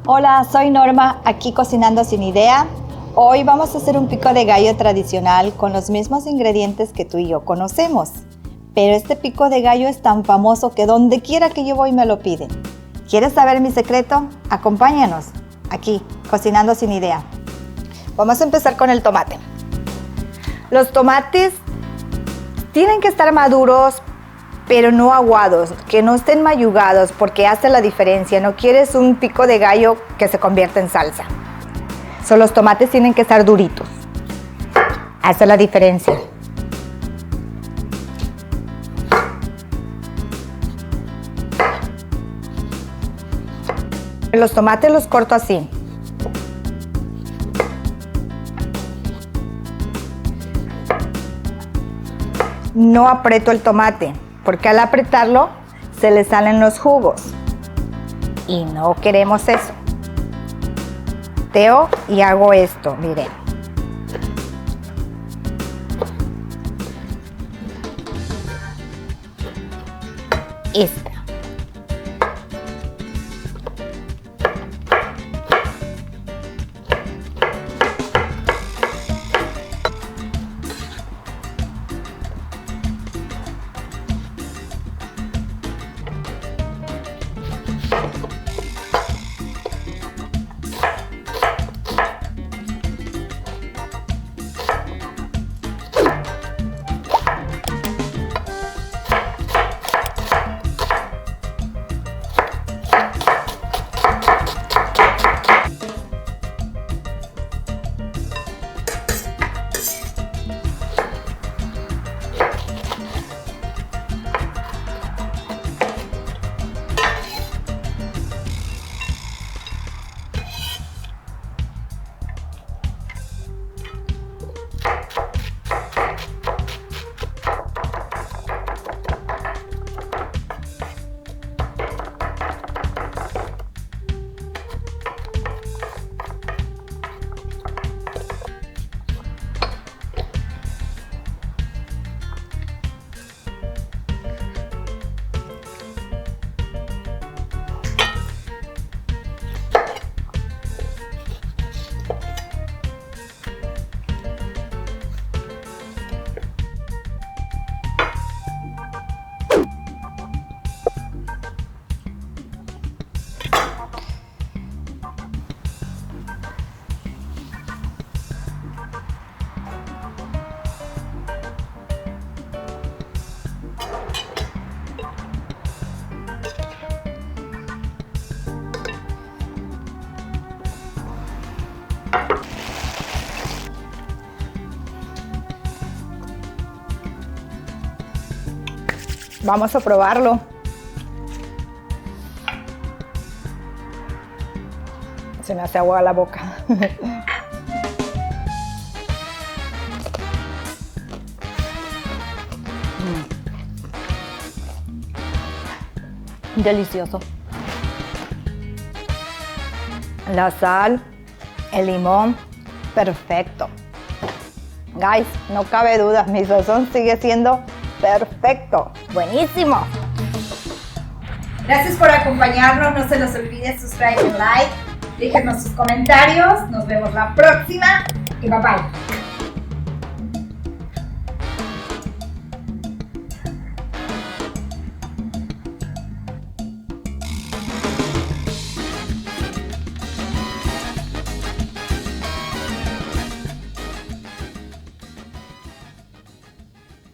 Hola, soy Norma, aquí cocinando sin idea. Hoy vamos a hacer un pico de gallo tradicional con los mismos ingredientes que tú y yo conocemos. Pero este pico de gallo es tan famoso que donde quiera que yo voy me lo piden. ¿Quieres saber mi secreto? Acompáñanos, aquí, cocinando sin idea. Vamos a empezar con el tomate. Los tomates tienen que estar maduros, pero no aguados, que no estén mayugados porque hace la diferencia. No quieres un pico de gallo que se convierta en salsa. Los tomates tienen que estar duritos. Hace la diferencia. Los tomates los corto así. No aprieto el tomate, porque al apretarlo se le salen los jugos. Y no queremos eso. Y hago esto, miren. Esta. Vamos a probarlo. Se me hace agua la boca. Delicioso. La sal, el limón, perfecto. Guys, no cabe duda, mi sazón sigue siendo perfecto. Buenísimo. Gracias por acompañarnos. No se los olvide suscribir y like. Déjenos sus comentarios. Nos vemos la próxima y bye bye.